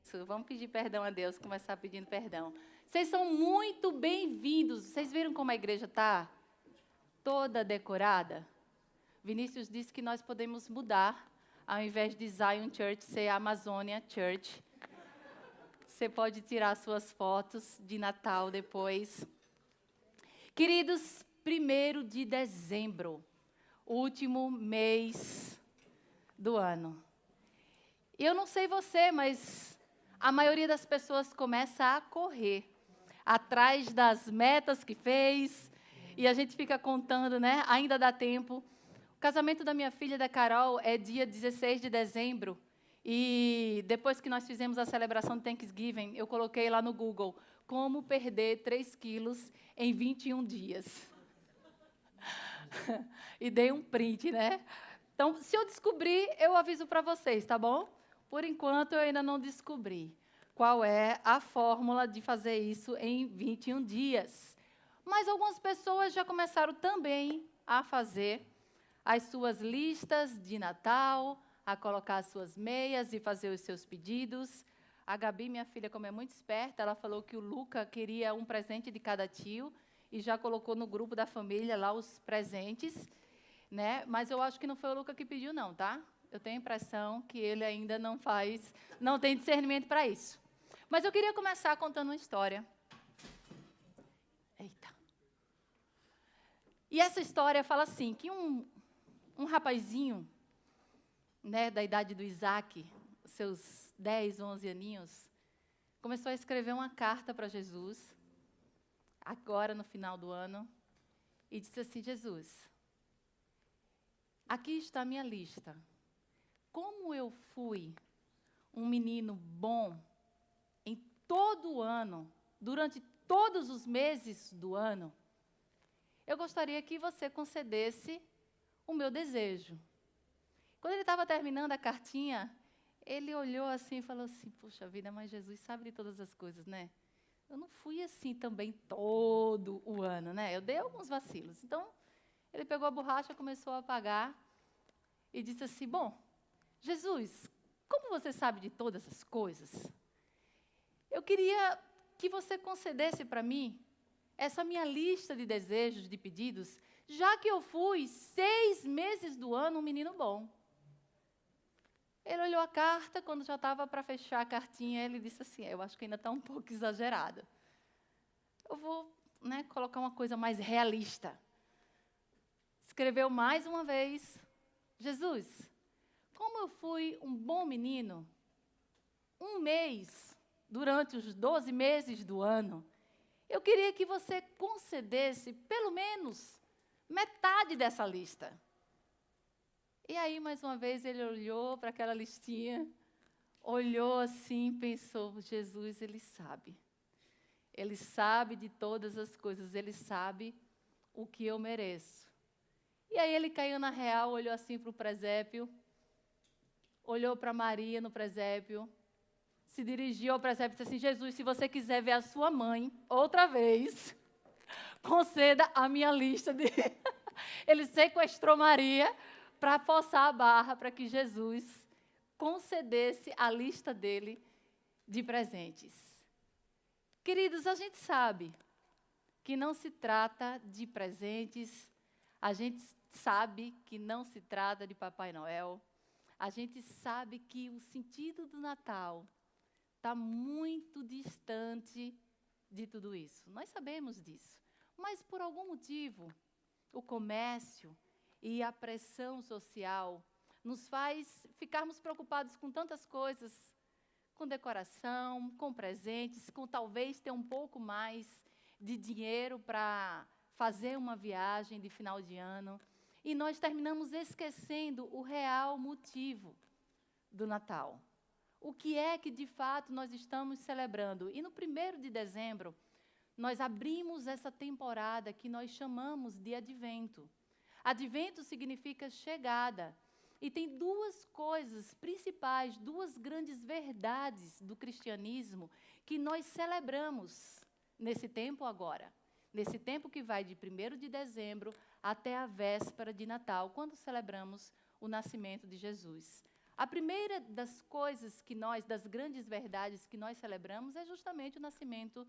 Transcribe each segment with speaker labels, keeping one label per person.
Speaker 1: Isso, vamos pedir perdão a Deus, começar pedindo perdão. Vocês são muito bem-vindos. Vocês viram como a igreja está? Toda decorada. Vinícius disse que nós podemos mudar, ao invés de Zion Church ser Amazônia Church. Você pode tirar suas fotos de Natal depois. Queridos, 1º de dezembro, último mês do ano. E eu não sei você, mas a maioria das pessoas começa a correr atrás das metas que fez, e a gente fica contando, né? Ainda dá tempo. O casamento da minha filha, da Carol, é dia 16 de dezembro, e depois que nós fizemos a celebração de Thanksgiving, eu coloquei lá no Google, como perder 3 quilos em 21 dias. E dei um print, né? Então, se eu descobrir, eu aviso para vocês, tá bom? Por enquanto, eu ainda não descobri qual é a fórmula de fazer isso em 21 dias. Mas algumas pessoas já começaram também a fazer as suas listas de Natal, a colocar as suas meias e fazer os seus pedidos. A Gabi, minha filha, como é muito esperta, ela falou que o Luca queria um presente de cada tio e já colocou no grupo da família lá os presentes, né? Mas eu acho que não foi o Luca que pediu, não, tá? Eu tenho a impressão que ele ainda não tem discernimento para isso. Mas eu queria começar contando uma história. Eita. E essa história fala assim, que um rapazinho, né, da idade do Isaac, seus 10, 11 aninhos, começou a escrever uma carta para Jesus, agora no final do ano, e disse assim: Jesus, aqui está a minha lista. Como eu fui um menino bom em todo o ano, durante todos os meses do ano, eu gostaria que você concedesse o meu desejo. Quando ele estava terminando a cartinha, ele olhou assim e falou assim: puxa vida, mas Jesus sabe de todas as coisas, né? Eu não fui assim também todo o ano, né? Eu dei alguns vacilos. Então, ele pegou a borracha, começou a apagar e disse assim: bom, Jesus, como você sabe de todas as coisas, eu queria que você concedesse para mim essa minha lista de desejos, de pedidos, já que eu fui 6 meses do ano um menino bom. Ele olhou a carta, quando já estava para fechar a cartinha, ele disse assim: eu acho que ainda está um pouco exagerado. Eu vou, né, colocar uma coisa mais realista. Escreveu mais uma vez: Jesus, como eu fui um bom menino, um mês, durante os 12 meses do ano, eu queria que você concedesse pelo menos metade dessa lista. E aí, mais uma vez, ele olhou para aquela listinha, olhou assim, pensou: Jesus, ele sabe. Ele sabe de todas as coisas, ele sabe o que eu mereço. E aí ele caiu na real, olhou assim para o presépio, olhou para Maria no presépio, se dirigiu ao presépio e disse assim: Jesus, se você quiser ver a sua mãe outra vez, conceda a minha lista de... Ele sequestrou Maria para forçar a barra para que Jesus concedesse a lista dele de presentes. Queridos, a gente sabe que não se trata de presentes, a gente sabe que não se trata de Papai Noel, a gente sabe que o sentido do Natal está muito distante de tudo isso. Nós sabemos disso. Mas, por algum motivo, o comércio e a pressão social nos faz ficarmos preocupados com tantas coisas, com decoração, com presentes, com talvez ter um pouco mais de dinheiro para fazer uma viagem de final de ano. E nós terminamos esquecendo o real motivo do Natal. O que é que, de fato, nós estamos celebrando? E no 1º de dezembro, nós abrimos essa temporada que nós chamamos de Advento. Advento significa chegada. E tem 2 coisas principais, 2 grandes verdades do cristianismo que nós celebramos nesse tempo agora. Nesse tempo que vai de 1º de dezembro até a véspera de Natal, quando celebramos o nascimento de Jesus. A primeira das coisas das grandes verdades que nós celebramos é justamente o nascimento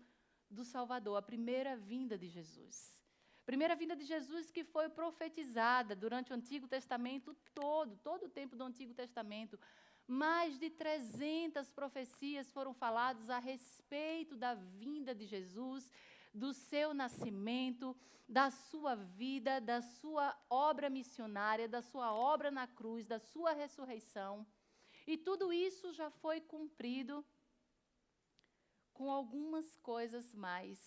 Speaker 1: do Salvador, a primeira vinda de Jesus. Primeira vinda de Jesus que foi profetizada durante o Antigo Testamento todo o tempo do Antigo Testamento. Mais de 300 profecias foram faladas a respeito da vinda de Jesus, do seu nascimento, da sua vida, da sua obra missionária, da sua obra na cruz, da sua ressurreição. E tudo isso já foi cumprido com algumas coisas mais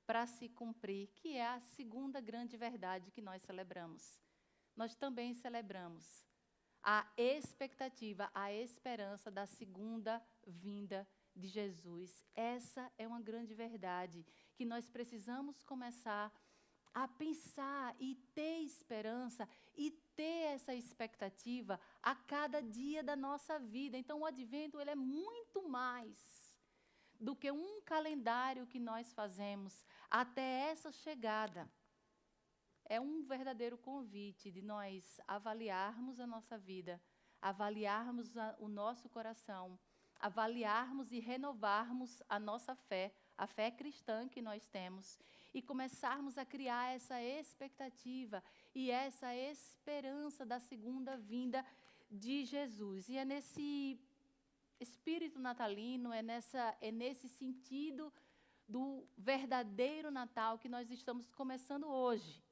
Speaker 1: para se cumprir, que é a segunda grande verdade que nós celebramos. Nós também celebramos a expectativa, a esperança da segunda vinda de Jesus. Essa é uma grande verdade que nós precisamos começar a pensar e ter esperança e ter essa expectativa a cada dia da nossa vida. Então, o Advento ele é muito mais do que um calendário que nós fazemos até essa chegada. É um verdadeiro convite de nós avaliarmos a nossa vida, avaliarmos o nosso coração, avaliarmos e renovarmos a nossa fé, a fé cristã que nós temos, e começarmos a criar essa expectativa e essa esperança da segunda vinda de Jesus. E é nesse espírito natalino, é nesse sentido do verdadeiro Natal que nós estamos começando hoje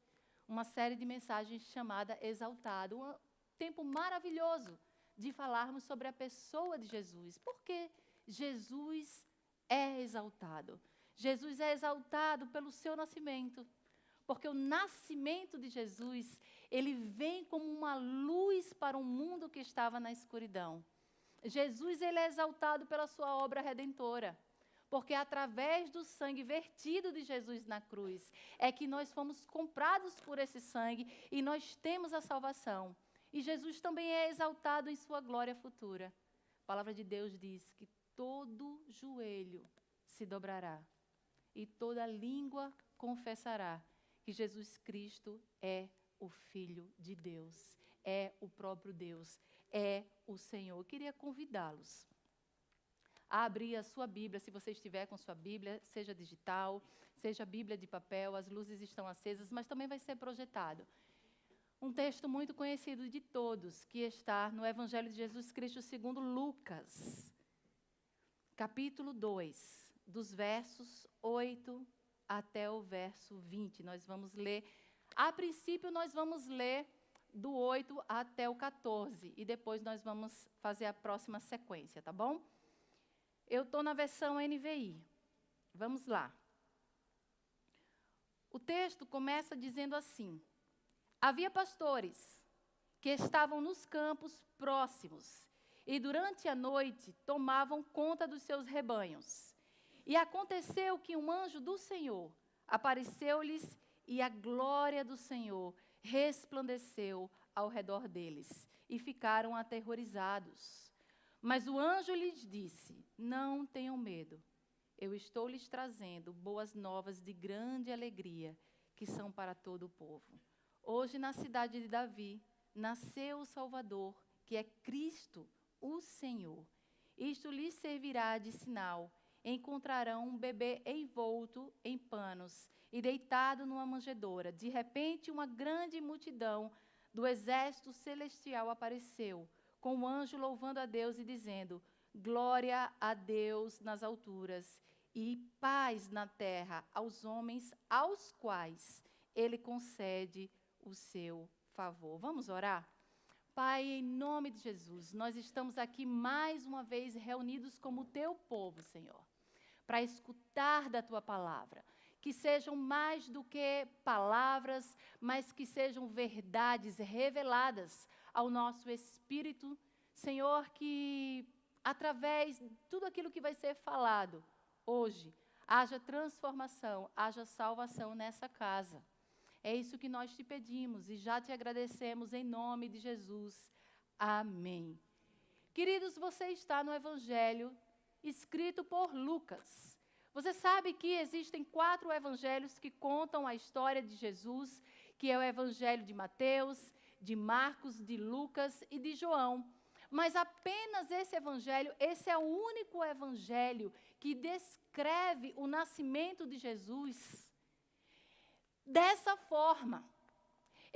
Speaker 1: uma série de mensagens chamada Exaltado. Um tempo maravilhoso de falarmos sobre a pessoa de Jesus. Porque Jesus é exaltado. Jesus é exaltado pelo seu nascimento. Porque o nascimento de Jesus, ele vem como uma luz para um mundo que estava na escuridão. Jesus ele é exaltado pela sua obra redentora. Porque através do sangue vertido de Jesus na cruz, é que nós fomos comprados por esse sangue e nós temos a salvação. E Jesus também é exaltado em sua glória futura. A palavra de Deus diz que todo joelho se dobrará e toda língua confessará que Jesus Cristo é o Filho de Deus, é o próprio Deus, é o Senhor. Eu queria convidá-los a abrir a sua Bíblia, se você estiver com sua Bíblia, seja digital, seja Bíblia de papel, as luzes estão acesas, mas também vai ser projetado. Um texto muito conhecido de todos, que está no Evangelho de Jesus Cristo segundo Lucas, capítulo 2, dos versos 8 até o verso 20. Nós vamos ler, a princípio nós vamos ler do 8 até o 14, e depois nós vamos fazer a próxima sequência, tá bom? Eu estou na versão NVI. Vamos lá. O texto começa dizendo assim: havia pastores que estavam nos campos próximos e durante a noite tomavam conta dos seus rebanhos. E aconteceu que um anjo do Senhor apareceu-lhes e a glória do Senhor resplandeceu ao redor deles e ficaram aterrorizados. Mas o anjo lhes disse: não tenham medo, eu estou lhes trazendo boas novas de grande alegria, que são para todo o povo. Hoje, na cidade de Davi, nasceu o Salvador, que é Cristo, o Senhor. Isto lhes servirá de sinal. Encontrarão um bebê envolto em panos e deitado numa manjedoura. De repente, uma grande multidão do exército celestial apareceu, com o anjo louvando a Deus e dizendo: glória a Deus nas alturas e paz na terra aos homens aos quais Ele concede o seu favor. Vamos orar? Pai, em nome de Jesus, nós estamos aqui mais uma vez reunidos como Teu povo, Senhor, para escutar da Tua palavra. Que sejam mais do que palavras, mas que sejam verdades reveladas ao nosso espírito, Senhor, que através de tudo aquilo que vai ser falado hoje, haja transformação, haja salvação nessa casa. É isso que nós te pedimos e já te agradecemos em nome de Jesus. Amém. Queridos, você está no Evangelho escrito por Lucas. Você sabe que existem 4 evangelhos que contam a história de Jesus, que é o Evangelho de Mateus, de Marcos, de Lucas e de João. Mas apenas esse evangelho, esse é o único evangelho que descreve o nascimento de Jesus dessa forma.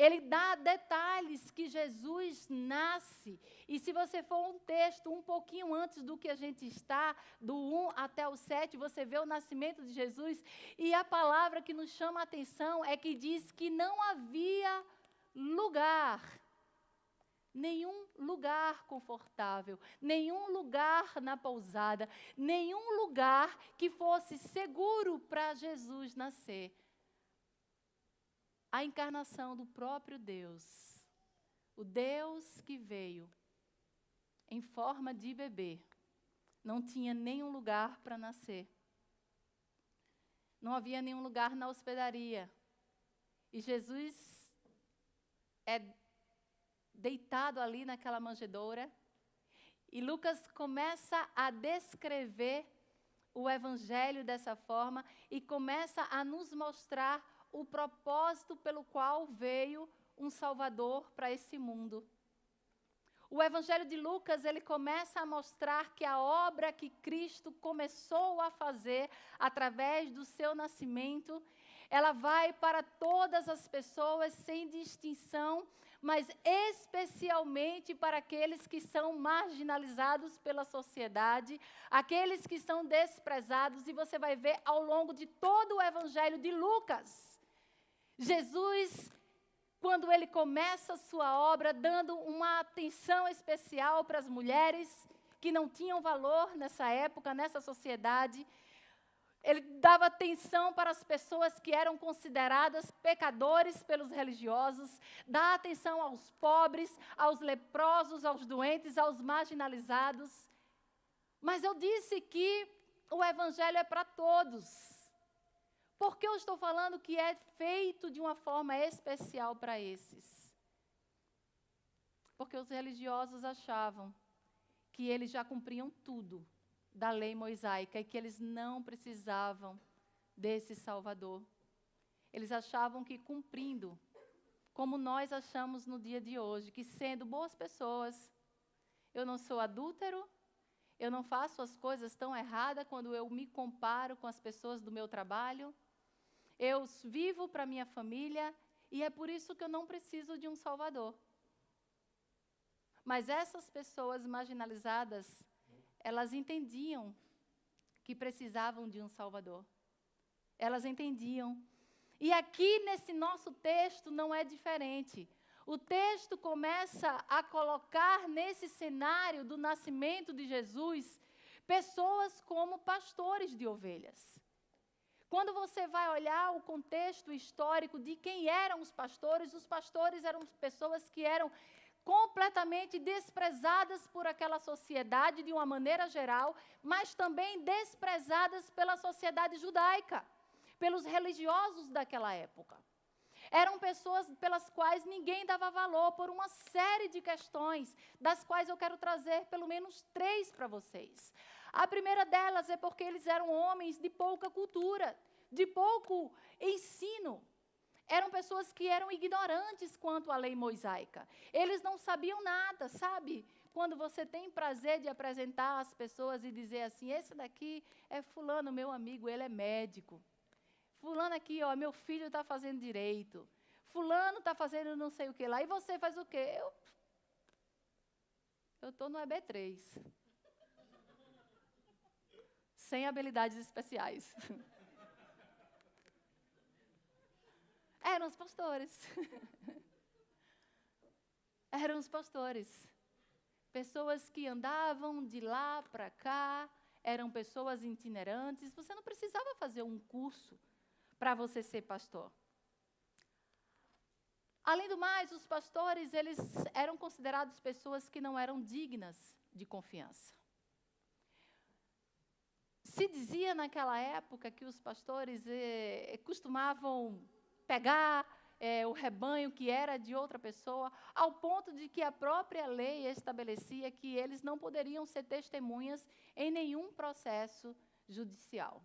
Speaker 1: Ele dá detalhes que Jesus nasce. E se você for um texto um pouquinho antes do que a gente está, do 1 até o 7, você vê o nascimento de Jesus. E a palavra que nos chama a atenção é que diz que não havia lugar, nenhum lugar confortável, nenhum lugar na pousada, nenhum lugar que fosse seguro para Jesus nascer. A encarnação do próprio Deus, o Deus que veio em forma de bebê, não tinha nenhum lugar para nascer. Não havia nenhum lugar na hospedaria. E Jesus é deitado ali naquela manjedoura. E Lucas começa a descrever o evangelho dessa forma e começa a nos mostrar o propósito pelo qual veio um Salvador para esse mundo. O Evangelho de Lucas, ele começa a mostrar que a obra que Cristo começou a fazer através do seu nascimento, ela vai para todas as pessoas sem distinção, mas especialmente para aqueles que são marginalizados pela sociedade, aqueles que são desprezados, e você vai ver ao longo de todo o Evangelho de Lucas, Jesus, quando ele começa a sua obra, dando uma atenção especial para as mulheres que não tinham valor nessa época, nessa sociedade. Ele dava atenção para as pessoas que eram consideradas pecadores pelos religiosos, dá atenção aos pobres, aos leprosos, aos doentes, aos marginalizados. Mas eu disse que o evangelho é para todos. Por que eu estou falando que é feito de uma forma especial para esses? Porque os religiosos achavam que eles já cumpriam tudo da lei mosaica e que eles não precisavam desse Salvador. Eles achavam que cumprindo, como nós achamos no dia de hoje, que sendo boas pessoas, eu não sou adúltero, eu não faço as coisas tão erradas quando eu me comparo com as pessoas do meu trabalho, eu vivo para minha família e é por isso que eu não preciso de um Salvador. Mas essas pessoas marginalizadas, elas entendiam que precisavam de um Salvador. Elas entendiam. E aqui nesse nosso texto não é diferente. O texto começa a colocar nesse cenário do nascimento de Jesus pessoas como pastores de ovelhas. Quando você vai olhar o contexto histórico de quem eram os pastores eram pessoas que eram completamente desprezadas por aquela sociedade de uma maneira geral, mas também desprezadas pela sociedade judaica, pelos religiosos daquela época. Eram pessoas pelas quais ninguém dava valor por uma série de questões, das quais eu quero trazer pelo menos 3 para vocês. A primeira delas é porque eles eram homens de pouca cultura, de pouco ensino. Eram pessoas que eram ignorantes quanto à lei mosaica. Eles não sabiam nada, sabe? Quando você tem prazer de apresentar as pessoas e dizer assim, esse daqui é fulano, meu amigo, ele é médico. Fulano aqui, ó, meu filho está fazendo direito. Fulano está fazendo não sei o que lá. E você faz o quê? Eu estou no EB3. Sem habilidades especiais. Eram os pastores. Eram os pastores. Pessoas que andavam de lá para cá, eram pessoas itinerantes. Você não precisava fazer um curso para você ser pastor. Além do mais, os pastores, eles eram considerados pessoas que não eram dignas de confiança. Se dizia naquela época que os pastores costumavam pegar o rebanho que era de outra pessoa, ao ponto de que a própria lei estabelecia que eles não poderiam ser testemunhas em nenhum processo judicial.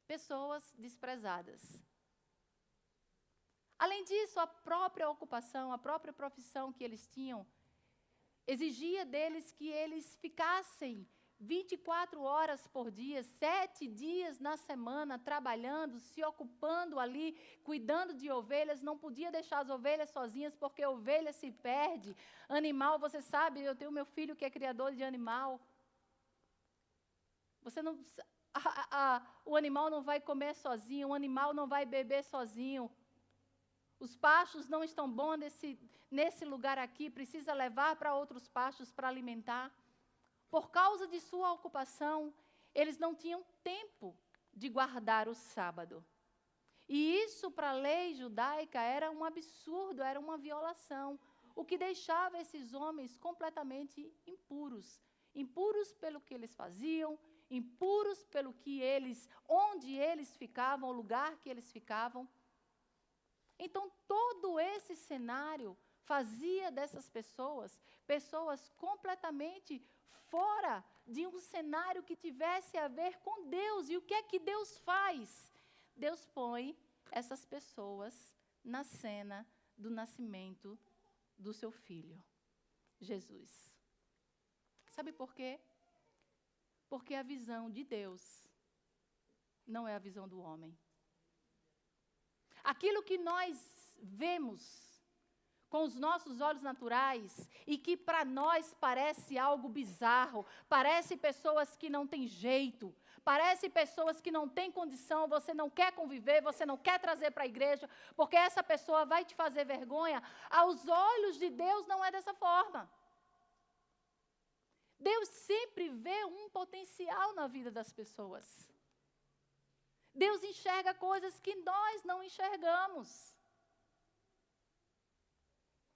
Speaker 1: Pessoas desprezadas. Além disso, a própria ocupação, a própria profissão que eles tinham, exigia deles que eles ficassem 24 horas por dia, 7 dias na semana, trabalhando, se ocupando ali, cuidando de ovelhas. Não podia deixar as ovelhas sozinhas, porque a ovelha se perde. Animal, você sabe, eu tenho meu filho que é criador de animal. Você não, o animal não vai comer sozinho, o animal não vai beber sozinho. Os pastos não estão bons nesse lugar aqui, precisa levar para outros pastos para alimentar. Por causa de sua ocupação, eles não tinham tempo de guardar o sábado. E isso, para a lei judaica, era um absurdo, era uma violação, o que deixava esses homens completamente impuros. Impuros pelo que eles faziam, impuros pelo que onde eles ficavam, o lugar que eles ficavam. Então, todo esse cenário fazia dessas pessoas completamente fora de um cenário que tivesse a ver com Deus. E o que é que Deus faz? Deus põe essas pessoas na cena do nascimento do seu filho, Jesus. Sabe por quê? Porque a visão de Deus não é a visão do homem. Aquilo que nós vemos com os nossos olhos naturais e que para nós parece algo bizarro, parece pessoas que não têm jeito, parece pessoas que não têm condição, você não quer conviver, você não quer trazer para a igreja, porque essa pessoa vai te fazer vergonha. Aos olhos de Deus não é dessa forma. Deus sempre vê um potencial na vida das pessoas. Deus enxerga coisas que nós não enxergamos.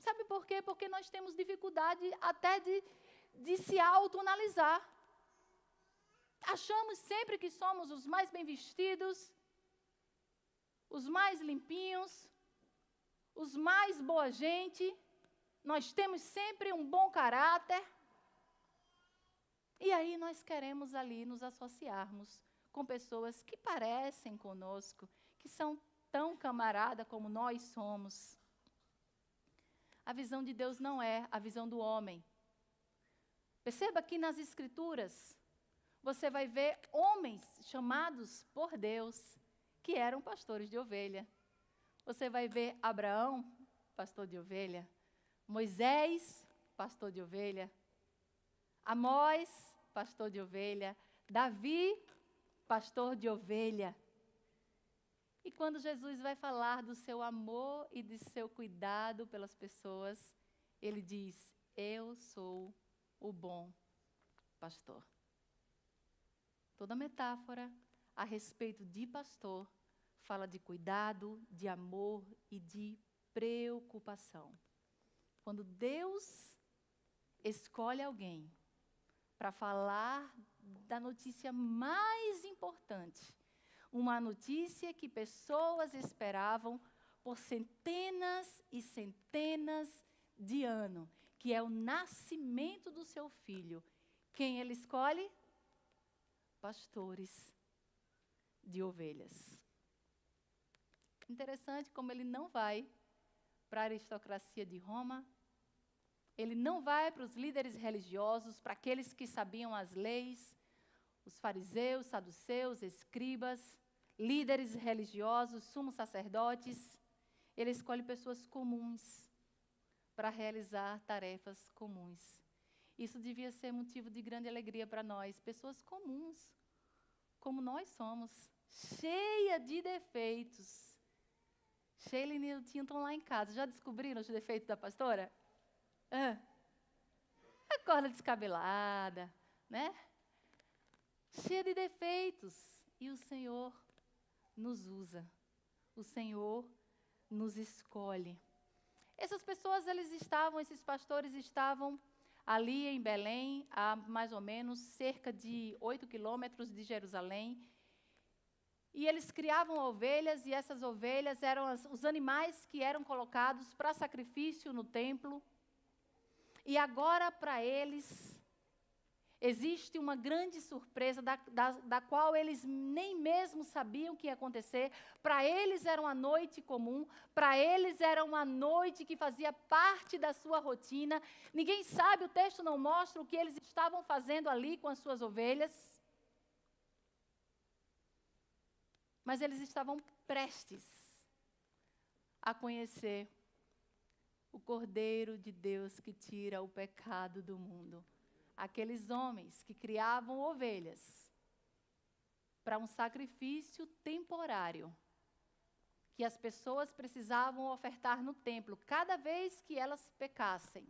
Speaker 1: Sabe por quê? Porque nós temos dificuldade até de se autoanalisar. Achamos sempre que somos os mais bem vestidos, os mais limpinhos, os mais boa gente. Nós temos sempre um bom caráter. E aí nós queremos ali nos associarmos com pessoas que parecem conosco, que são tão camarada como nós somos. A visão de Deus não é a visão do homem. Perceba que nas Escrituras, você vai ver homens chamados por Deus, que eram pastores de ovelha. Você vai ver Abraão, pastor de ovelha. Moisés, pastor de ovelha. Amós, pastor de ovelha. Davi, pastor de ovelha. E quando Jesus vai falar do seu amor e do seu cuidado pelas pessoas, ele diz: eu sou o bom pastor. Toda metáfora a respeito de pastor fala de cuidado, de amor e de preocupação. Quando Deus escolhe alguém para falar da notícia mais importante, uma notícia que pessoas esperavam por centenas e centenas de anos, que é o nascimento do seu filho. Quem ele escolhe? Pastores de ovelhas. Interessante como ele não vai para a aristocracia de Roma, ele não vai para os líderes religiosos, para aqueles que sabiam as leis, os fariseus, saduceus, escribas, líderes religiosos, sumos sacerdotes. Ele escolhe pessoas comuns para realizar tarefas comuns. Isso devia ser motivo de grande alegria para nós, pessoas comuns, como nós somos, cheia de defeitos. Sheila e Nilton estão lá em casa. Já descobriram os defeitos da pastora? Acorda descabelada, né? Cheia de defeitos. E o Senhor nos usa. O Senhor nos escolhe. Essas pessoas, esses pastores estavam ali em Belém, a mais ou menos cerca de 8 quilômetros de Jerusalém. E eles criavam ovelhas, e essas ovelhas eram os animais que eram colocados para sacrifício no templo. E agora, para eles, Existe uma grande surpresa da qual eles nem mesmo sabiam que ia acontecer. Para eles era uma noite comum, para eles era uma noite que fazia parte da sua rotina. Ninguém sabe, o texto não mostra o que eles estavam fazendo ali com as suas ovelhas. Mas eles estavam prestes a conhecer o Cordeiro de Deus que tira o pecado do mundo. Aqueles homens que criavam ovelhas para um sacrifício temporário, que as pessoas precisavam ofertar no templo cada vez que elas pecassem.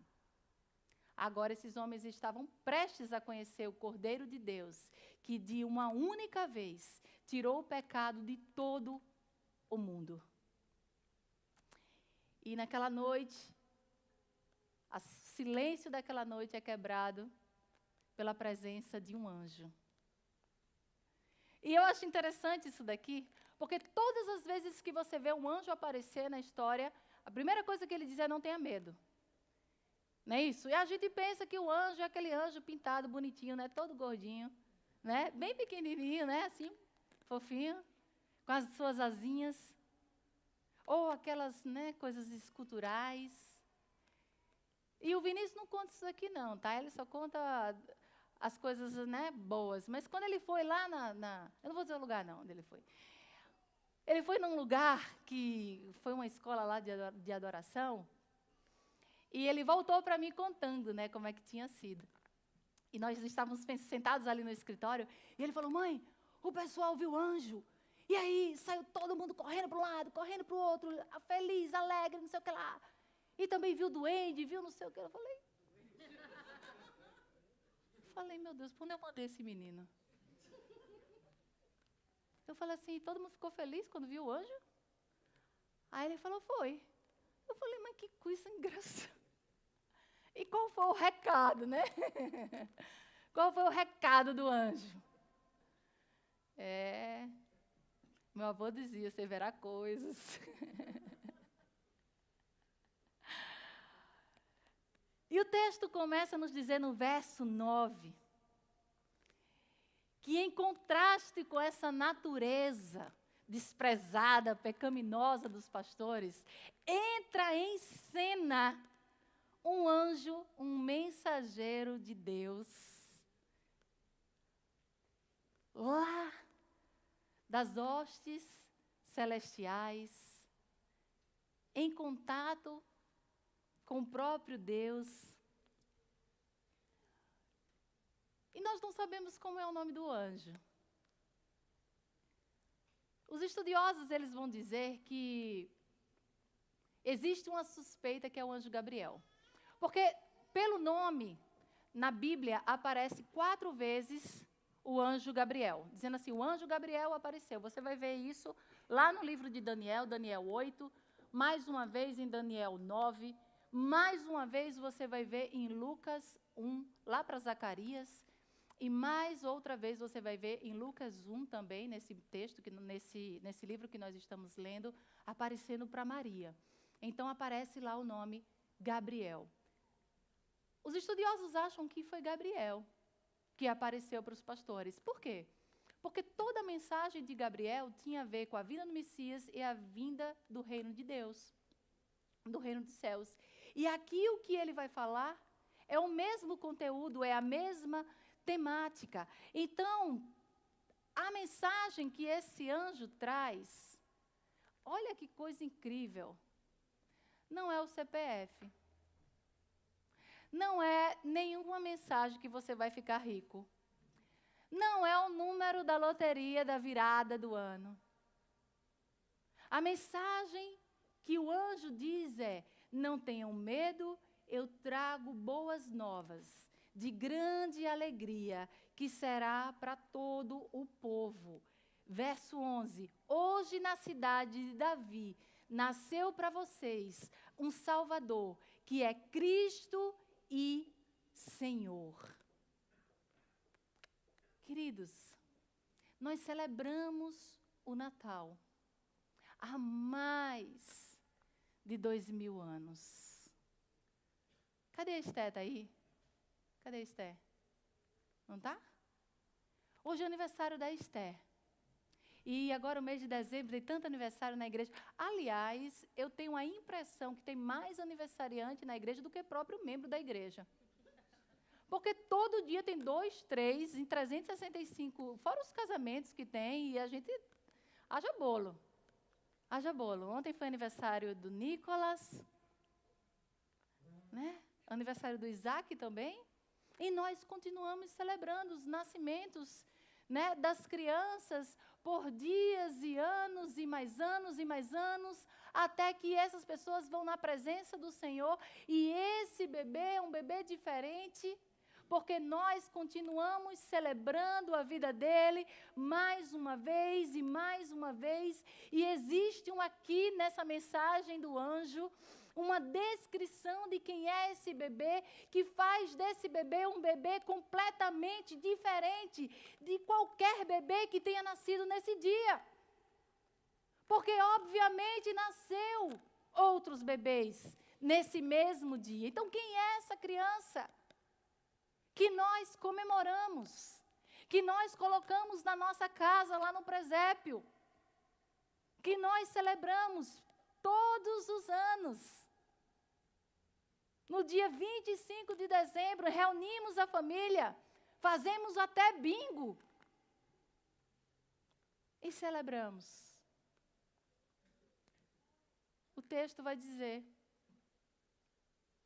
Speaker 1: Agora esses homens estavam prestes a conhecer o Cordeiro de Deus, que de uma única vez tirou o pecado de todo o mundo. E naquela noite, o silêncio daquela noite é quebrado pela presença de um anjo. E eu acho interessante isso daqui, porque todas as vezes que você vê um anjo aparecer na história, a primeira coisa que ele diz é: não tenha medo. Não é isso? E a gente pensa que o anjo é aquele anjo pintado, bonitinho, né? Todo gordinho, né? Bem pequenininho, né? Assim, fofinho, com as suas asinhas. Ou aquelas, né, coisas esculturais. E o Vinícius não conta isso aqui não, tá? Ele só conta as coisas, né, boas. Mas quando ele foi lá eu não vou dizer o lugar não onde ele foi. Ele foi num lugar que foi uma escola lá de adoração. E ele voltou para mim contando, né, como é que tinha sido. E nós estávamos sentados ali no escritório. E ele falou: mãe, o pessoal viu anjo. E aí saiu todo mundo correndo para um lado, correndo para o outro, feliz, alegre, não sei o que lá. E também viu duende, viu não sei o que. Eu falei, meu Deus, por onde eu mandei esse menino? Eu falei assim, todo mundo ficou feliz quando viu o anjo? Aí ele falou, foi. Eu falei, mas que coisa engraçada. E qual foi o recado, né? Qual foi o recado do anjo? Meu avô dizia, você verá coisas. E o texto começa a nos dizer no verso 9, que em contraste com essa natureza desprezada, pecaminosa dos pastores, entra em cena um anjo, um mensageiro de Deus, lá das hostes celestiais, em contato com o próprio Deus. E nós não sabemos como é o nome do anjo. Os estudiosos, eles vão dizer que existe uma suspeita que é o anjo Gabriel. Porque, pelo nome, na Bíblia, aparece 4 vezes o anjo Gabriel. Dizendo assim, o anjo Gabriel apareceu. Você vai ver isso lá no livro de Daniel, Daniel 8, mais uma vez em Daniel 9, mais uma vez você vai ver em Lucas 1, lá para Zacarias, e mais outra vez você vai ver em Lucas 1 também, nesse texto, nesse livro que nós estamos lendo, aparecendo para Maria. Então aparece lá o nome Gabriel. Os estudiosos acham que foi Gabriel que apareceu para os pastores. Por quê? Porque toda a mensagem de Gabriel tinha a ver com a vinda do Messias e a vinda do reino de Deus, do reino dos céus. E aqui o que ele vai falar é o mesmo conteúdo, é a mesma temática. Então, a mensagem que esse anjo traz, olha que coisa incrível, não é o CPF. Não é nenhuma mensagem que você vai ficar rico. Não é o número da loteria da virada do ano. A mensagem que o anjo diz é: não tenham medo, eu trago boas novas, de grande alegria, que será para todo o povo. Verso 11, hoje na cidade de Davi, nasceu para vocês um Salvador, que é Cristo e Senhor. Queridos, nós celebramos o Natal há mais de 2000 anos. Cadê a Esté? Está aí? Cadê a Esté? Não está? Hoje é aniversário da Esther. E agora, o mês de dezembro, tem tanto aniversário na igreja. Aliás, eu tenho a impressão que tem mais aniversariante na igreja do que próprio membro da igreja. Porque todo dia tem 2, 3, em 365, fora os casamentos que tem, e a gente... Haja bolo. Haja bolo. Ontem foi aniversário do Nicolas, né? Aniversário do Isaac também. E nós continuamos celebrando os nascimentos, né, das crianças por dias e anos, e mais anos, e mais anos, até que essas pessoas vão na presença do Senhor, e esse bebê é um bebê diferente, porque nós continuamos celebrando a vida dele mais uma vez e mais uma vez, e existe aqui nessa mensagem do anjo, uma descrição de quem é esse bebê, que faz desse bebê um bebê completamente diferente de qualquer bebê que tenha nascido nesse dia. Porque, obviamente, nasceu outros bebês nesse mesmo dia. Então, quem é essa criança que nós comemoramos, que nós colocamos na nossa casa, lá no presépio, que nós celebramos todos os anos? No dia 25 de dezembro, reunimos a família, fazemos até bingo e celebramos. O texto vai dizer,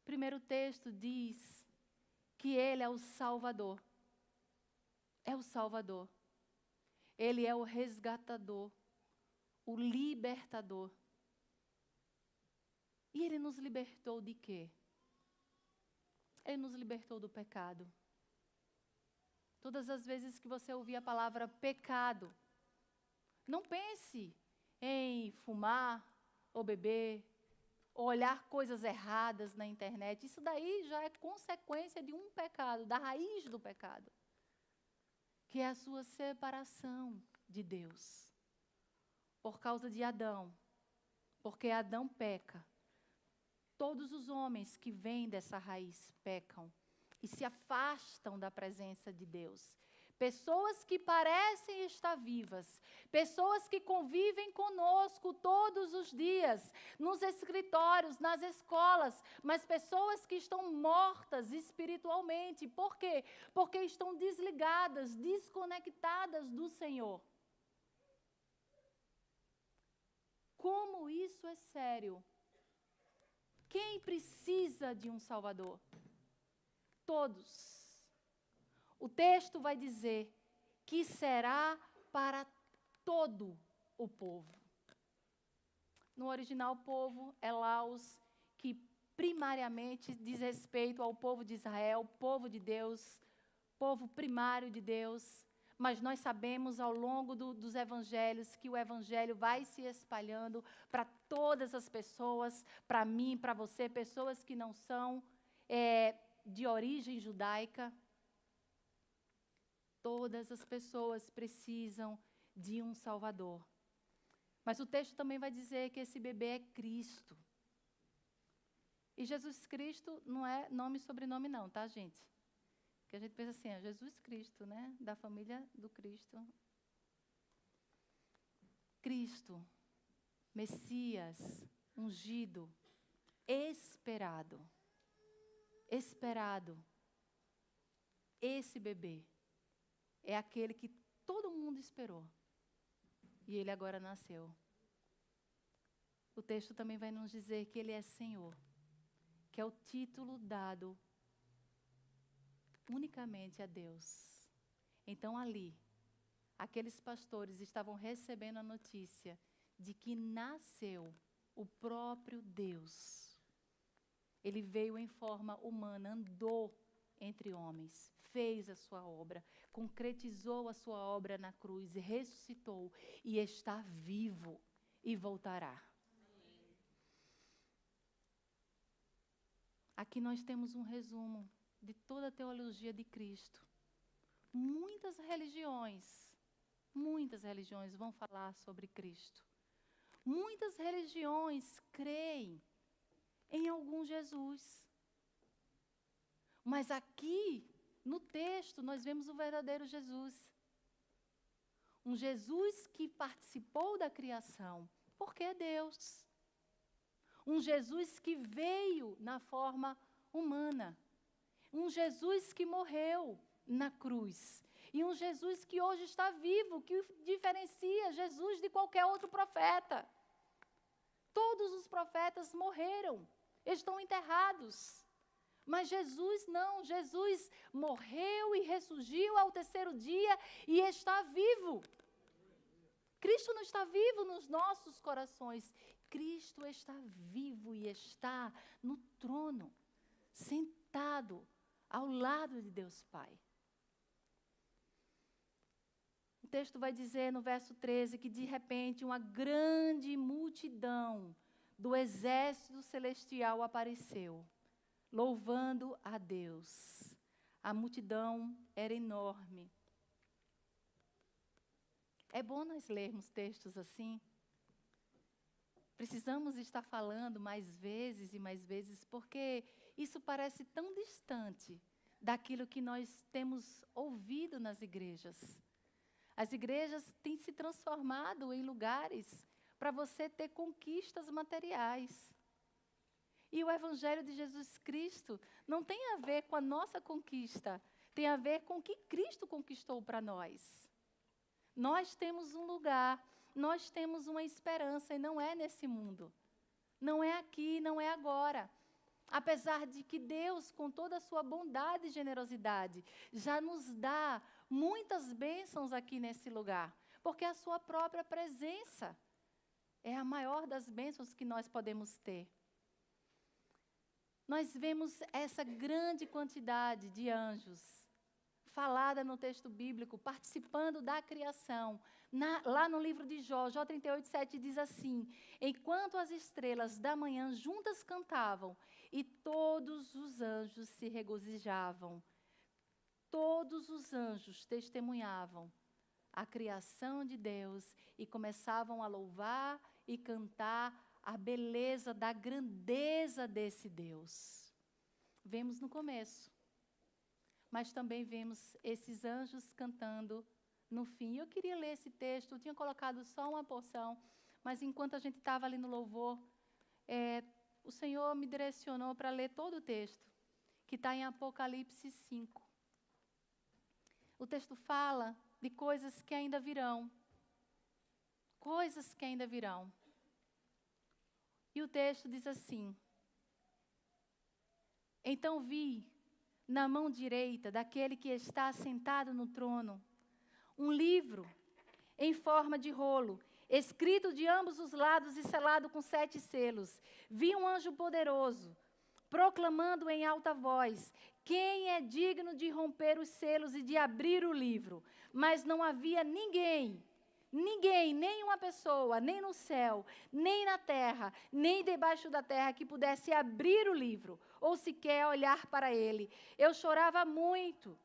Speaker 1: primeiro texto diz que ele é o Salvador. É o Salvador. Ele é o resgatador, o libertador. E ele nos libertou de quê? Ele nos libertou do pecado. Todas as vezes que você ouvir a palavra pecado, não pense em fumar ou beber, ou olhar coisas erradas na internet. Isso daí já é consequência de um pecado, da raiz do pecado, que é a sua separação de Deus. Por causa de Adão, porque Adão peca. Todos os homens que vêm dessa raiz pecam e se afastam da presença de Deus. Pessoas que parecem estar vivas, pessoas que convivem conosco todos os dias, nos escritórios, nas escolas, mas pessoas que estão mortas espiritualmente. Por quê? Porque estão desligadas, desconectadas do Senhor. Como isso é sério? Quem precisa de um Salvador? Todos. O texto vai dizer que será para todo o povo. No original, povo é laos, que primariamente diz respeito ao povo de Israel, povo de Deus, povo primário de Deus. Mas nós sabemos ao longo dos evangelhos que o evangelho vai se espalhando para todas as pessoas, para mim, para você, pessoas que não são de origem judaica. Todas as pessoas precisam de um Salvador. Mas o texto também vai dizer que esse bebê é Cristo. E Jesus Cristo não é nome e sobrenome não, tá, gente? Que a gente pensa assim, Jesus Cristo, né? Da família do Cristo. Cristo, Messias, ungido, esperado. Esperado. Esse bebê é aquele que todo mundo esperou. E ele agora nasceu. O texto também vai nos dizer que ele é Senhor, que é o título dado unicamente a Deus. Então ali, aqueles pastores estavam recebendo a notícia de que nasceu o próprio Deus. Ele veio em forma humana, andou entre homens, fez a sua obra, concretizou a sua obra na cruz, ressuscitou e está vivo e voltará. Aqui nós temos um resumo de toda a teologia de Cristo. Muitas religiões vão falar sobre Cristo. Muitas religiões creem em algum Jesus. Mas aqui, No texto, nós vemos o verdadeiro Jesus. Um Jesus que participou da criação, porque é Deus. Um Jesus que veio na forma humana. Um Jesus que morreu na cruz. E um Jesus que hoje está vivo, que diferencia Jesus de qualquer outro profeta. Todos os profetas morreram, estão enterrados. Mas Jesus não, Jesus morreu e ressurgiu ao terceiro dia e está vivo. Cristo não está vivo nos nossos corações. Cristo está vivo e está no trono, sentado ao lado de Deus Pai. O texto vai dizer no verso 13 que de repente uma grande multidão do exército celestial apareceu, louvando a Deus. A multidão era enorme. É bom nós lermos textos assim. Precisamos estar falando mais vezes e mais vezes, porque isso parece tão distante daquilo que nós temos ouvido nas igrejas. As igrejas têm se transformado em lugares para você ter conquistas materiais. E o Evangelho de Jesus Cristo não tem a ver com a nossa conquista, tem a ver com o que Cristo conquistou para nós. Nós temos um lugar, nós temos uma esperança, e não é nesse mundo. Não é aqui, não é agora. Apesar de que Deus, com toda a sua bondade e generosidade, já nos dá muitas bênçãos aqui nesse lugar, porque a sua própria presença é a maior das bênçãos que nós podemos ter. Nós vemos essa grande quantidade de anjos falada no texto bíblico, participando da criação. Lá no livro de Jó 38:7 diz assim: enquanto as estrelas da manhã juntas cantavam, e todos os anjos se regozijavam. Todos os anjos testemunhavam a criação de Deus e começavam a louvar e cantar a beleza da grandeza desse Deus. Vemos no começo. Mas também vemos esses anjos cantando no fim. Eu queria ler esse texto, eu tinha colocado só uma porção, mas enquanto a gente estava ali no louvor, o Senhor me direcionou para ler todo o texto, que está em Apocalipse 5. O texto fala de coisas que ainda virão. Coisas que ainda virão. E o texto diz assim: então vi na mão direita daquele que está sentado no trono um livro em forma de rolo, escrito de ambos os lados e selado com 7 selos. Vi um anjo poderoso, proclamando em alta voz: quem é digno de romper os selos e de abrir o livro? Mas não havia ninguém, nem uma pessoa, nem no céu, nem na terra, nem debaixo da terra, que pudesse abrir o livro, ou sequer olhar para ele. Eu chorava muito,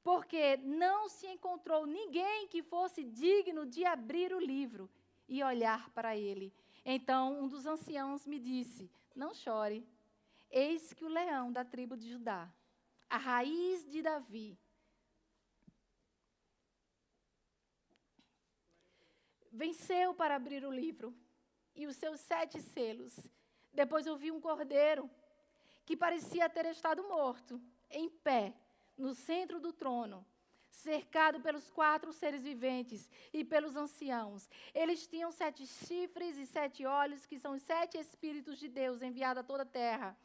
Speaker 1: porque não se encontrou ninguém que fosse digno de abrir o livro e olhar para ele. Então um dos anciãos me disse: não chore, eis que o leão da tribo de Judá, a raiz de Davi, venceu para abrir o livro e os seus 7 selos. Depois eu vi um cordeiro que parecia ter estado morto, em pé, no centro do trono, cercado pelos 4 seres viventes e pelos anciãos. Eles tinham 7 chifres e 7 olhos, que são os 7 Espíritos de Deus enviados a toda a terra.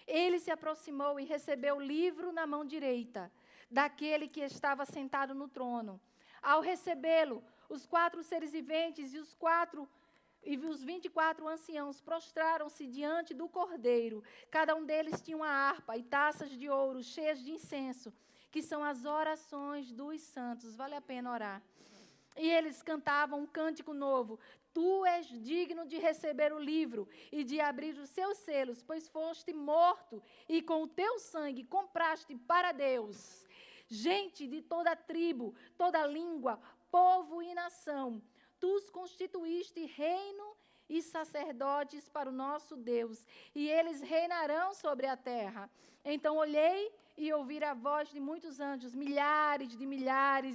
Speaker 1: Ele se aproximou e recebeu o livro na mão direita daquele que estava sentado no trono. Ao recebê-lo, os 4 seres viventes e os 24 anciãos prostraram-se diante do Cordeiro. Cada um deles tinha uma harpa e taças de ouro cheias de incenso, que são as orações dos santos. Vale a pena orar. E eles cantavam um cântico novo: tu és digno de receber o livro e de abrir os seus selos, pois foste morto e com o teu sangue compraste para Deus gente de toda tribo, toda língua, povo e nação. Tu os constituíste reino e sacerdotes para o nosso Deus, e eles reinarão sobre a terra. Então olhei e ouvir a voz de muitos anjos, milhares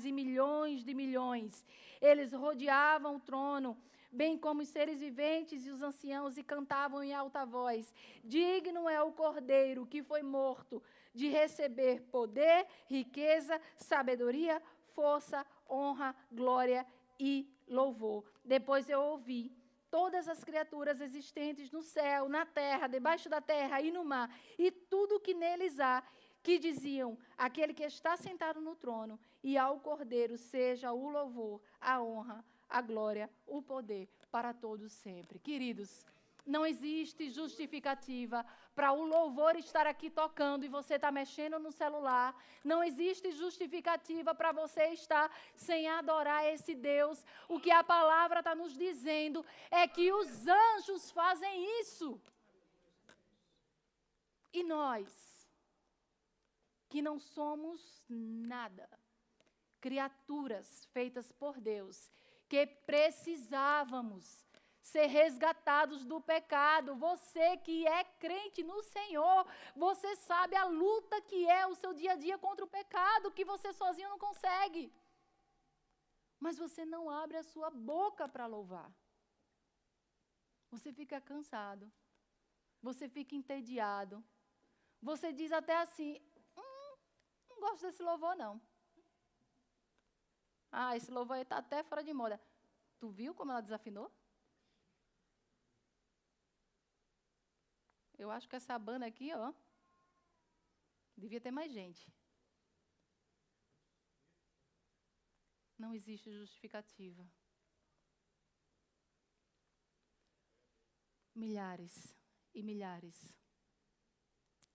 Speaker 1: e milhões de milhões. Eles rodeavam o trono, bem como os seres viventes e os anciãos, e cantavam em alta voz: digno é o Cordeiro que foi morto de receber poder, riqueza, sabedoria, força, honra, glória e louvor. Depois eu ouvi todas as criaturas existentes no céu, na terra, debaixo da terra e no mar, e tudo que neles há, que diziam: aquele que está sentado no trono e ao Cordeiro seja o louvor, a honra, a glória, o poder para todos sempre. Queridos, não existe justificativa para o louvor estar aqui tocando e você estar mexendo no celular. Não existe justificativa para você estar sem adorar esse Deus. O que a palavra está nos dizendo é que os anjos fazem isso. E nós, que não somos nada, criaturas feitas por Deus, que precisávamos ser resgatados do pecado. Você que é crente no Senhor, você sabe a luta que é o seu dia a dia contra o pecado, que você sozinho não consegue. Mas você não abre a sua boca para louvar. Você fica cansado, você fica entediado, você diz até assim: não gosto desse louvor não. Ah, esse louvor aí está até fora de moda. Tu viu como ela desafinou? Eu acho que essa banda aqui, ó, devia ter mais gente. Não existe justificativa. Milhares e milhares.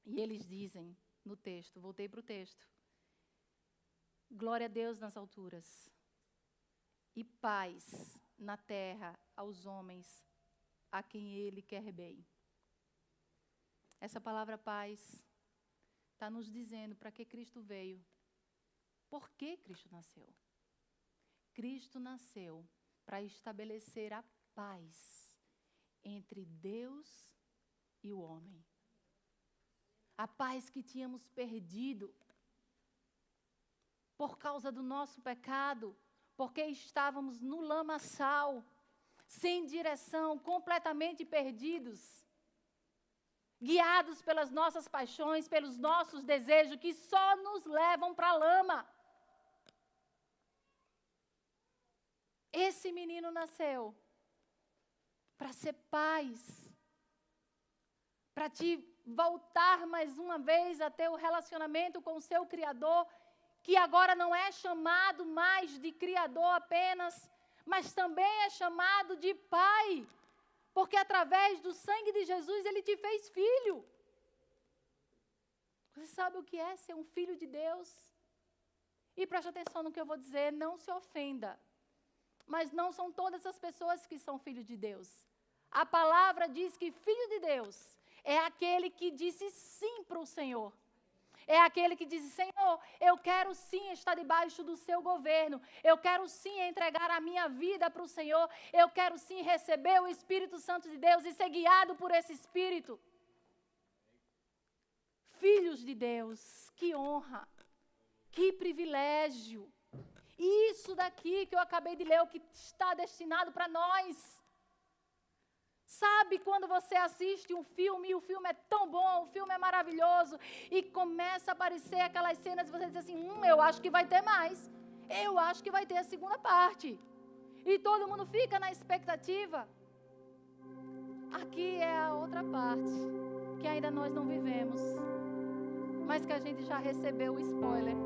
Speaker 1: E eles dizem no texto, voltei para o texto: glória a Deus nas alturas e paz na terra aos homens a quem Ele quer bem. Essa palavra paz está nos dizendo para que Cristo veio. Por que Cristo nasceu? Cristo nasceu para estabelecer a paz entre Deus e o homem. A paz que tínhamos perdido por causa do nosso pecado, porque estávamos no lamaçal, sem direção, completamente perdidos, guiados pelas nossas paixões, pelos nossos desejos, que só nos levam para a lama. Esse menino nasceu para ser paz, para te voltar mais uma vez a ter o relacionamento com o seu Criador, que agora não é chamado mais de Criador apenas, mas também é chamado de Pai, porque através do sangue de Jesus Ele te fez filho. Você sabe o que é ser um filho de Deus? E preste atenção no que eu vou dizer, não se ofenda, mas não são todas as pessoas que são filhos de Deus. A palavra diz que filho de Deus é aquele que disse sim para o Senhor. É aquele que diz: Senhor, eu quero sim estar debaixo do seu governo. Eu quero sim entregar a minha vida para o Senhor. Eu quero sim receber o Espírito Santo de Deus e ser guiado por esse Espírito. Filhos de Deus, que honra, que privilégio. Isso daqui que eu acabei de ler, o que está destinado para nós. Sabe quando você assiste um filme e o filme é tão bom, o filme é maravilhoso, e começa a aparecer aquelas cenas e você diz assim: eu acho que vai ter mais, eu acho que vai ter a segunda parte. E todo mundo fica na expectativa. Aqui é a outra parte, que ainda nós não vivemos, mas que a gente já recebeu o spoiler.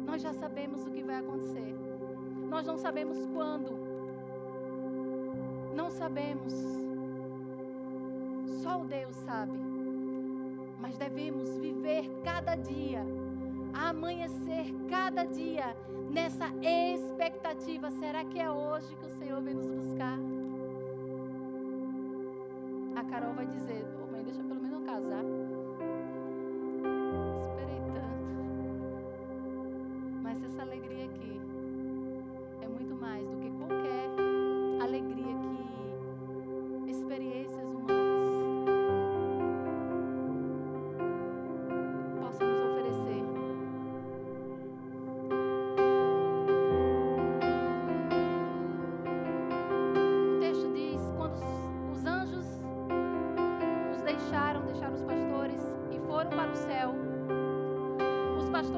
Speaker 1: Nós já sabemos o que vai acontecer. Nós não sabemos quando. Não sabemos. Só o Deus sabe. Mas devemos viver cada dia, amanhecer cada dia nessa expectativa. Será que é hoje que o Senhor vem nos buscar? A Carol vai dizer: mãe, deixa pelo menos eu casar. Esperei tanto. Mas essa alegria aqui é muito mais do que qualquer alegria que experiências humanas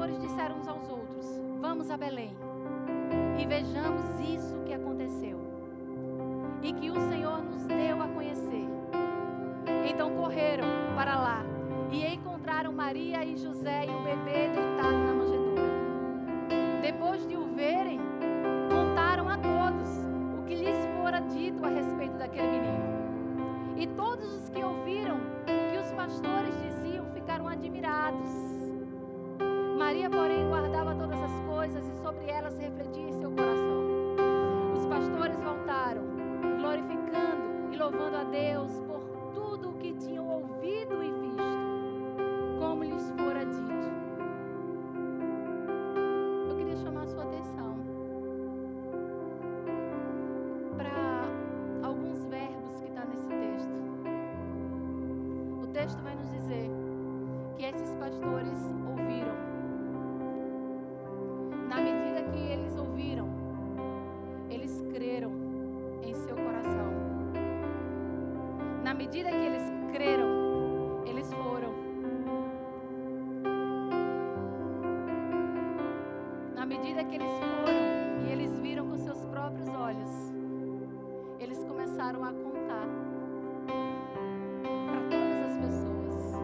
Speaker 1: pastores disseram uns aos outros: vamos a Belém e vejamos isso que aconteceu e que o Senhor nos deu a conhecer. Então correram para lá e encontraram Maria e José e o bebê deitado na manjedoura. Depois de o verem, contaram a todos o que lhes fora dito a respeito daquele menino. E todos os que ouviram o que os pastores diziam ficaram admirados. Maria, porém, guardava todas as coisas e sobre elas refletia em seu coração. Os pastores voltaram, glorificando e louvando a Deus por tudo o que tinham ouvido e visto, como lhes fora dito. Eu queria chamar a sua atenção para alguns verbos que está nesse texto. O texto vai nos dizer que esses pastores ouviram. Na medida que eles ouviram, eles creram em seu coração. Na medida que eles creram, eles foram. Na medida que eles foram e eles viram com seus próprios olhos, eles começaram a contar para todas as pessoas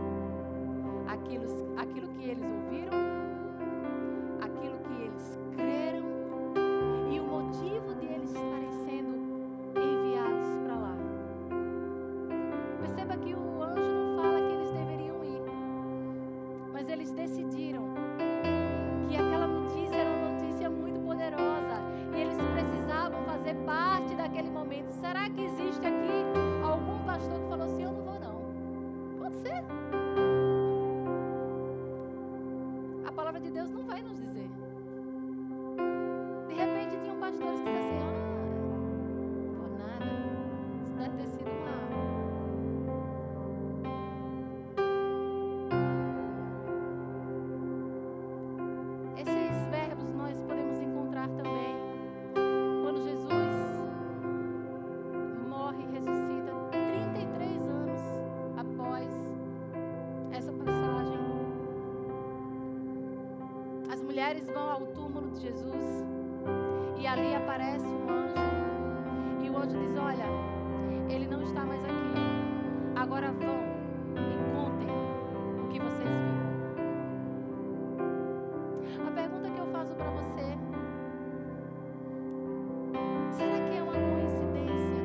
Speaker 1: aquilo que eles ouviram, aquilo que eles creram e o motivo de eles estarem sendo enviados para lá. Perceba que o anjo não fala que eles deveriam ir, mas eles decidiram que aquela notícia era uma notícia muito poderosa e eles precisavam fazer parte daquele momento. Será que existe aqui algum pastor que falou assim: eu não vou não? Pode ser. A palavra de Deus não vai nos dizer. De repente tinham pastores que diziam assim: por nada, isso deve ter sido Esses verbos nós podemos encontrar também quando Jesus morre e ressuscita 33 anos após essa passagem. As mulheres vão ao túmulo de Jesus e ali aparece um anjo e o anjo diz: olha, ele não está mais aqui, agora vão e contem o que vocês viram. A pergunta que eu faço para você: será que é uma coincidência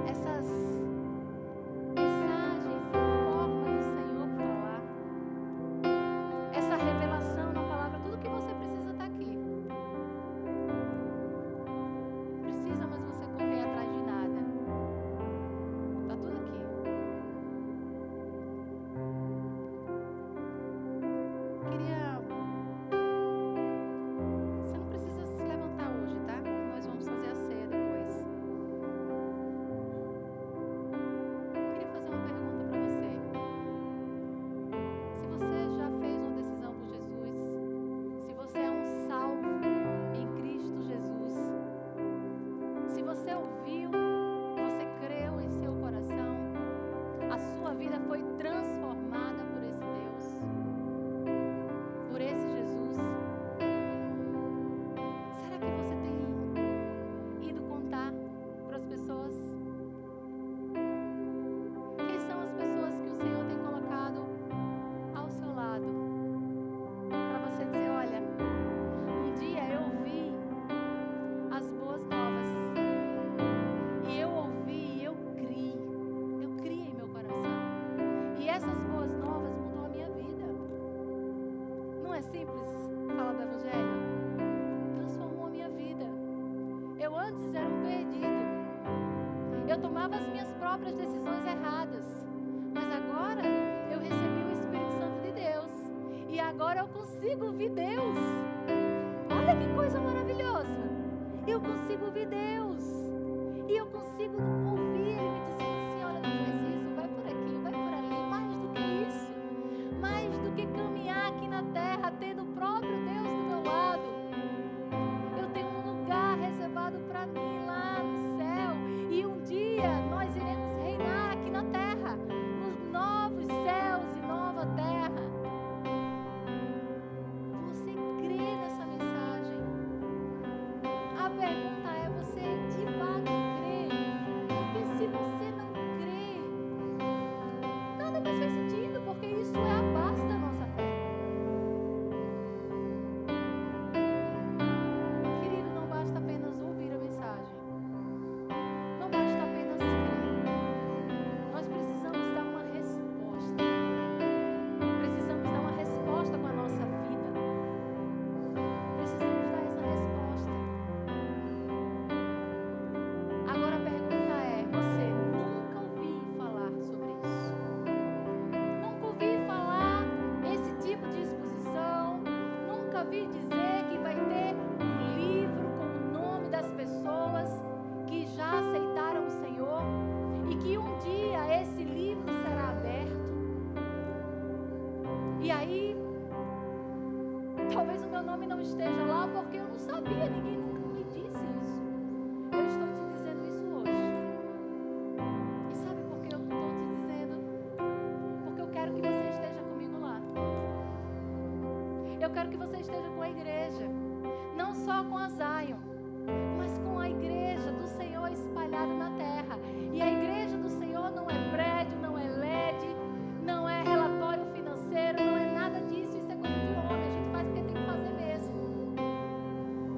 Speaker 1: essas mensagens em forma do Senhor falar, essa revelação na palavra? Tudo que você precisa está aqui. Não precisa mais você correr atrás de nada. Está tudo aqui. Queria... Você não precisa se levantar hoje, tá? Nós vamos fazer a ceia depois. Queria fazer uma pergunta para você. Se você já fez uma decisão por Jesus, se você é um salvo em Cristo Jesus, se você ouviu, você creu em seu coração, a sua vida foi transformada por esse Deus, por esse Jesus. Será que você tem ido contar para as pessoas? Quem são as pessoas que o Senhor tem colocado ao seu lado para você dizer: olha, um dia eu ouvi as boas novas e eu ouvi e eu criei em meu coração, e essas boas novas mudou a minha vida. Não é simples falar do Evangelho? Transformou a minha vida. Eu antes era um perdido, eu tomava as minhas próprias decisões erradas, mas agora eu recebi o Espírito Santo de Deus e agora eu consigo ouvir Deus. Olha que coisa maravilhosa! Eu consigo ouvir Deus e eu consigo ouvir Ele me dizendo assim: olha, não faz isso, vai por aqui, vai por ali. Mais do que isso, mais do que caminhar aqui na terra tendo o próprio Deus do meu lado, eu tenho um lugar reservado para mim lá no céu, e um dia nós iremos reinar aqui na terra, nos novos céus e nova terra. E aí, talvez o meu nome não esteja lá porque eu não sabia, ninguém nunca me disse isso. Eu estou te dizendo isso hoje. E sabe por que eu estou te dizendo? Porque eu quero que você esteja comigo lá. Eu quero que você esteja com a igreja. Não só com a Zion, mas com a igreja do Senhor espalhada na terra. E a igreja do Senhor não é prédio, não é LED, não é relatório financeiro, não é nada disso. Isso é coisa de homem, a gente faz porque tem que fazer mesmo.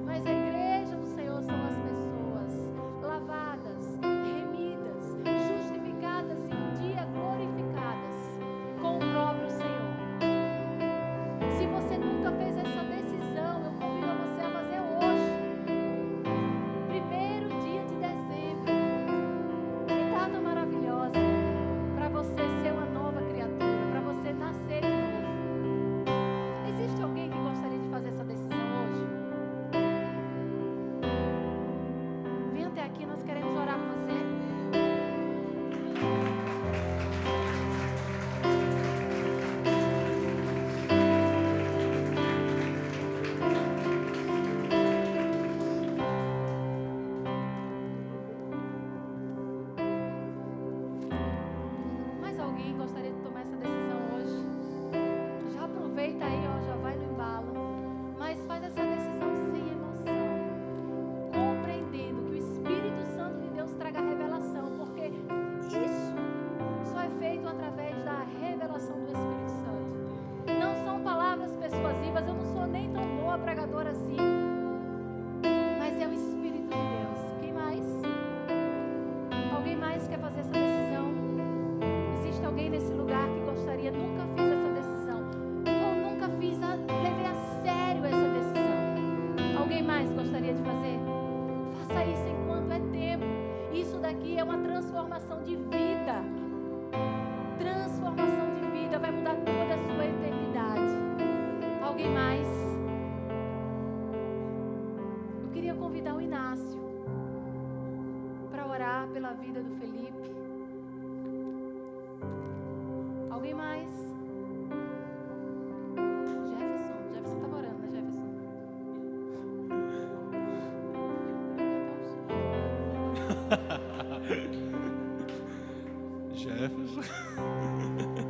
Speaker 1: Mas a igreja do Senhor são as pessoas lavadas, remidas, justificadas e um dia glorificadas com o próprio Senhor. Se você nunca fez essa decisão, eu convido você a fazer hoje. 1º dia de dezembro. Que data maravilhosa para você ser uma nova criatura, para você nascer de novo. Existe alguém que gostaria de fazer essa decisão hoje? Vem até aqui, nós queremos orar com você. Mais alguém gostaria de tomar essa decisão hoje? Já aproveita aí, ó, já vai no embalo. Mas faz essa decisão sem emoção, compreendendo que o Espírito Santo de Deus traga revelação, porque isso só é feito através da revelação do Espírito Santo. Não são palavras persuasivas, eu não sou nem tão boa pregadora assim, mas é o Espírito de Deus. Quem mais? Alguém mais quer fazer essa decisão? Existe alguém nesse lugar que gostaria, nunca fiz essa decisão, ou nunca levei a sério essa decisão? Alguém mais gostaria de fazer? Faça isso enquanto é tempo. Isso daqui é uma transformação de vida. Transformação de vida, vai mudar toda a sua eternidade. Alguém mais? Eu queria convidar o Inácio para orar pela vida do Felipe. Alguém mais? Jefferson estava orando, né, Jefferson?
Speaker 2: Jefferson.